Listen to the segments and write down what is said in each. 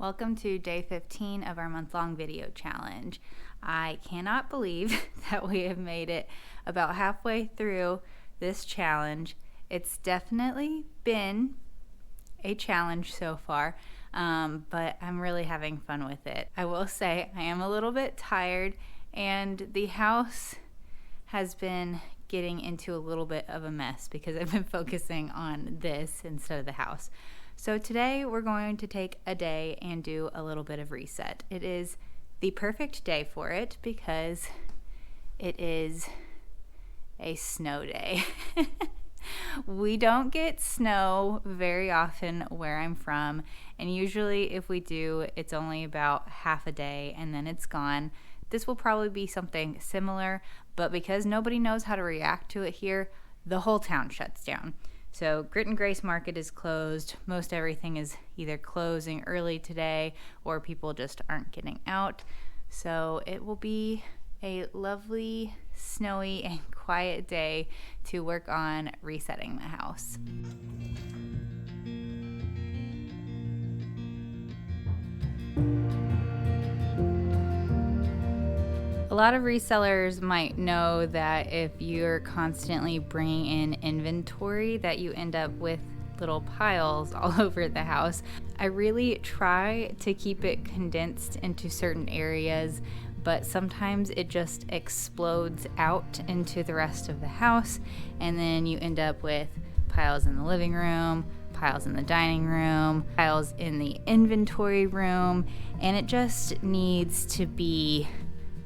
Welcome to day 15 of our month-long video challenge. I cannot believe that we have made it about halfway through this challenge. It's definitely been a challenge so far, but I'm really having fun with it. I will say I am a little bit tired, and the house has been getting into a little bit of a mess because I've been focusing on this instead of the house. So today we're going to take a day and do a little bit of reset. It is the perfect day for it because it is a snow day. We don't get snow very often where I'm from, and usually if we do, it's only about half a day and then it's gone. This will probably be something similar, but because nobody knows how to react to it here, the whole town shuts down. So Grit and Grace Market is closed. Most everything is either closing early today or people just aren't getting out. So it will be a lovely, snowy, and quiet day to work on resetting the house. A lot of resellers might know that if you're constantly bringing in inventory that you end up with little piles all over the house. I really try to keep it condensed into certain areas, but sometimes it just explodes out into the rest of the house, and then you end up with piles in the living room, piles in the dining room, piles in the inventory room, and it just needs to be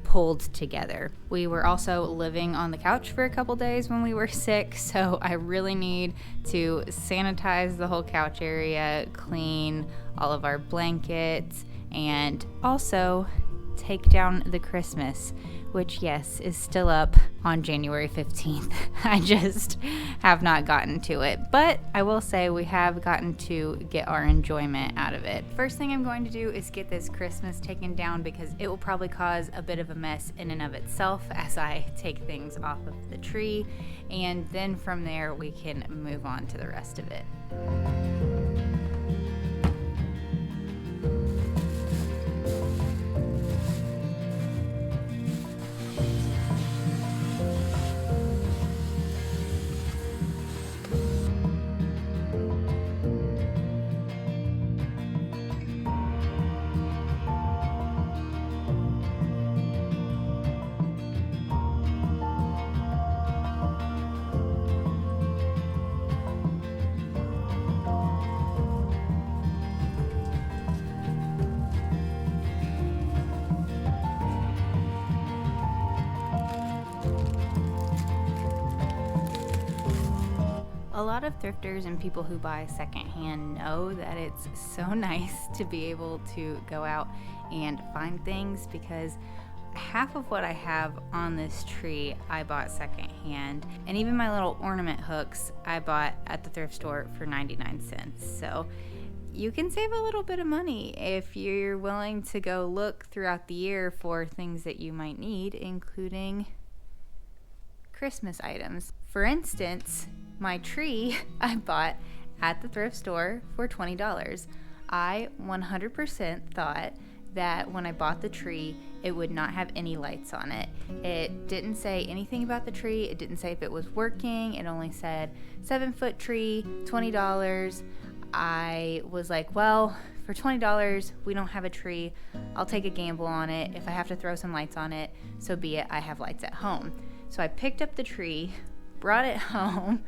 pulled together. We were also living on the couch for a couple days when we were sick, so I really need to sanitize the whole couch area, clean all of our blankets, and also take down the Christmas, which, yes, is still up on January 15th. I just have not gotten to it, but I will say we have gotten to get our enjoyment out of it. First thing I'm going to do is get this Christmas taken down because it will probably cause a bit of a mess in and of itself as I take things off of the tree, and then from there we can move on to the rest of it. A lot of thrifters and people who buy secondhand know that it's so nice to be able to go out and find things, because half of what I have on this tree I bought secondhand, and even my little ornament hooks I bought at the thrift store for 99 cents. So you can save a little bit of money if you're willing to go look throughout the year for things that you might need, including Christmas items. For instance, my tree I bought at the thrift store for $20. I 100% thought that when I bought the tree, it would not have any lights on it. It didn't say anything about the tree. It didn't say if it was working. It only said 7-foot tree, $20. I was like, well, for $20, we don't have a tree. I'll take a gamble on it. If I have to throw some lights on it, so be it. I have lights at home. So I picked up the tree, brought it home,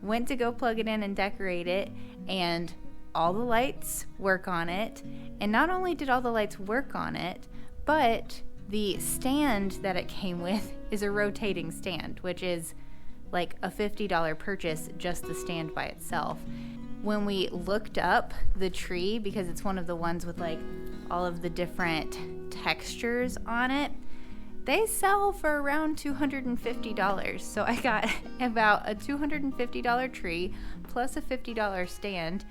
went to go plug it in and decorate it, and all the lights work on it. And not only did all the lights work on it, but the stand that it came with is a rotating stand, which is like a $50 purchase, just the stand by itself. When we looked up the tree, because it's one of the ones with like all of the different textures on it, they sell for around $250. So I got about a $250 tree plus a $50 stand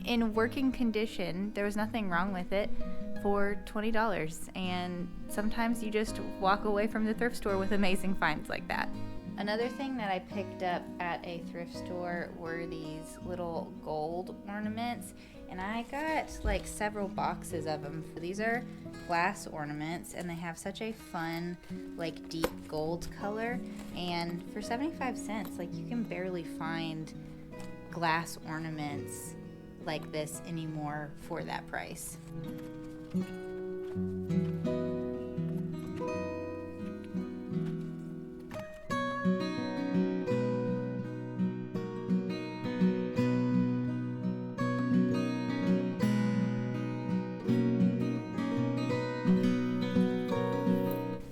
in working condition. There was nothing wrong with it, for $20. And sometimes you just walk away from the thrift store with amazing finds like that. Another thing that I picked up at a thrift store were these little gold ornaments. and I got like several boxes of them. These are glass ornaments, and they have such a fun like deep gold color, and for 75 cents, like, you can barely find glass ornaments like this anymore for that price.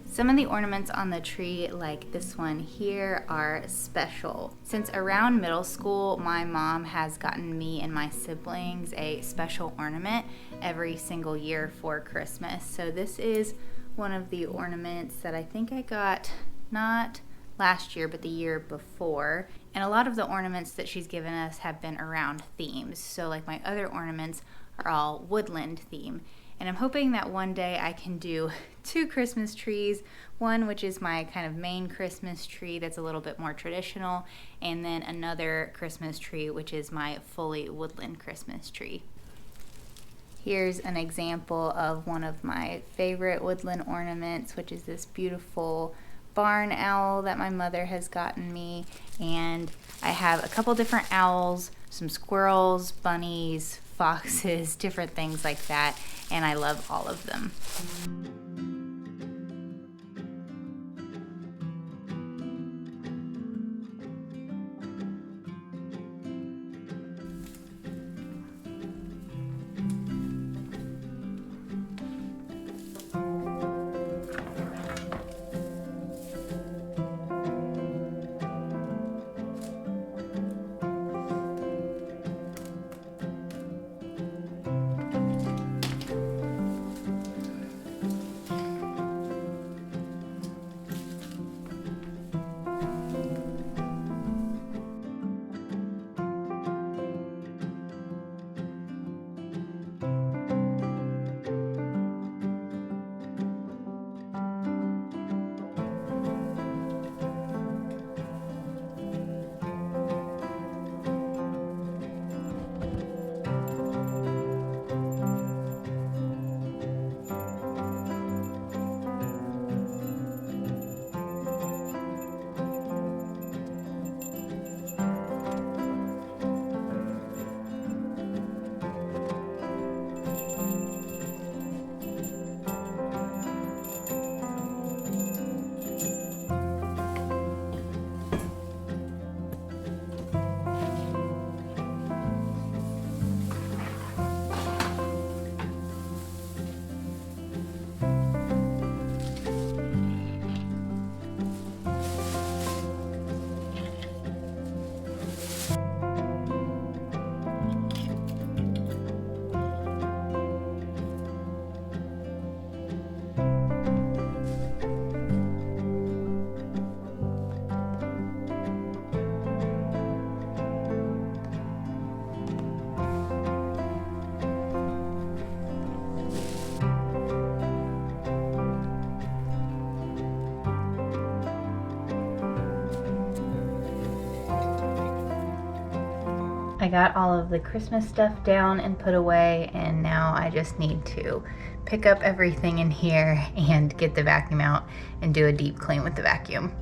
Some of the ornaments on the tree, like this one here, are special. Since around middle school, my mom has gotten me and my siblings a special ornament every single year for Christmas. So this is one of the ornaments that I think I got not last year, but the year before. And a lot of the ornaments that she's given us have been around themes. So like my other ornaments are all woodland theme. And I'm hoping that one day I can do 2 Christmas trees, one which is my kind of main Christmas tree that's a little bit more traditional, and then another Christmas tree which is my fully woodland Christmas tree. Here's an example of one of my favorite woodland ornaments, which is this beautiful barn owl that my mother has gotten me. And I have a couple different owls, some squirrels, bunnies, foxes, different things like that, and I love all of them. I got all of the Christmas stuff down and put away, and now I just need to pick up everything in here and get the vacuum out and do a deep clean with the vacuum.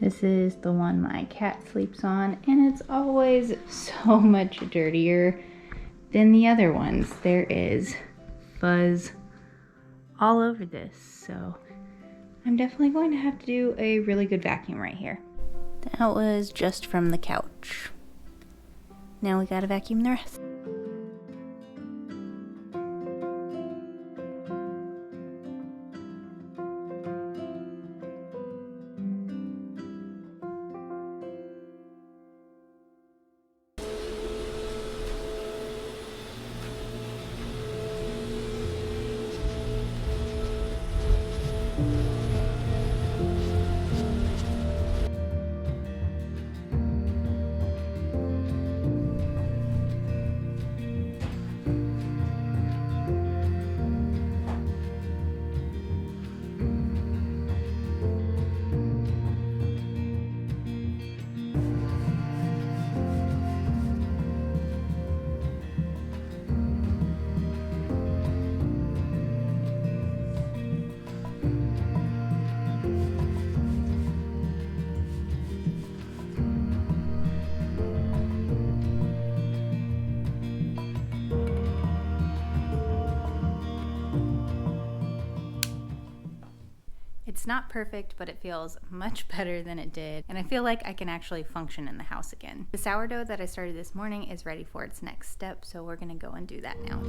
This is the one my cat sleeps on, and it's always so much dirtier than the other ones. There is fuzz all over this, so I'm definitely going to have to do a really good vacuum right here. That was just from the couch. Now we gotta vacuum the rest. It's not perfect, but it feels much better than it did, and I feel like I can actually function in the house again. The sourdough that I started this morning is ready for its next step, so we're gonna go and do that now.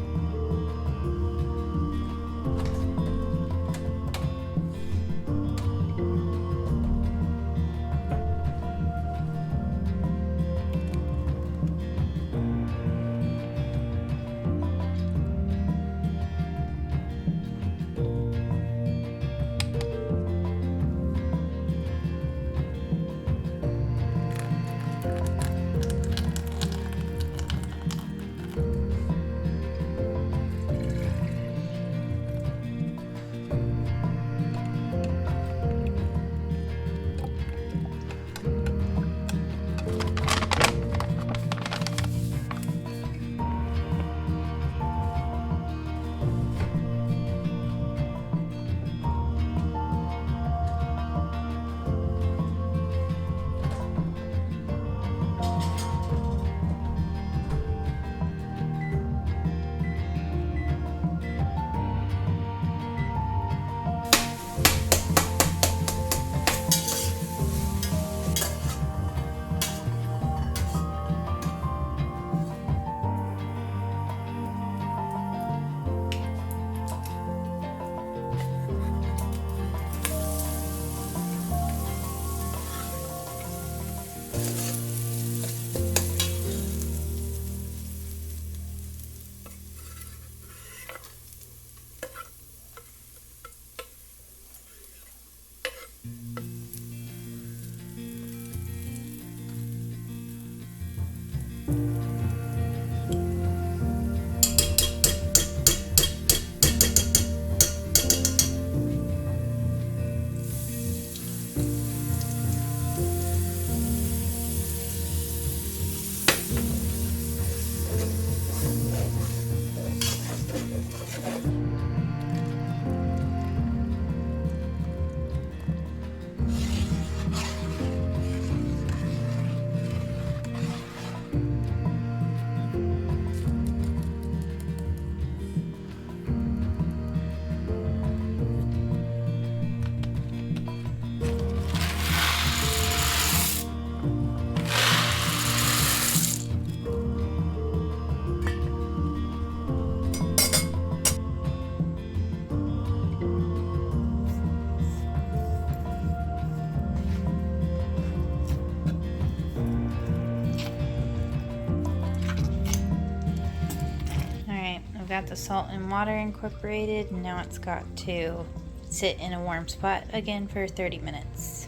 I've got the salt and water incorporated, and now it's got to sit in a warm spot again for 30 minutes.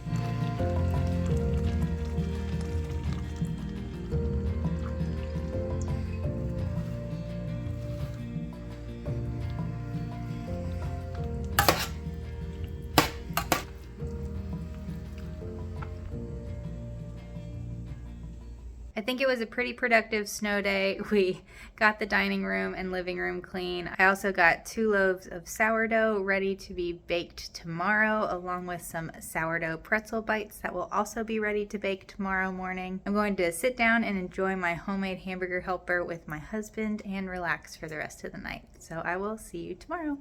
I think it was a pretty productive snow day. We got the dining room and living room clean. I also got 2 loaves of sourdough ready to be baked tomorrow, along with some sourdough pretzel bites that will also be ready to bake tomorrow morning. I'm going to sit down and enjoy my homemade hamburger helper with my husband and relax for the rest of the night. So I will see you tomorrow.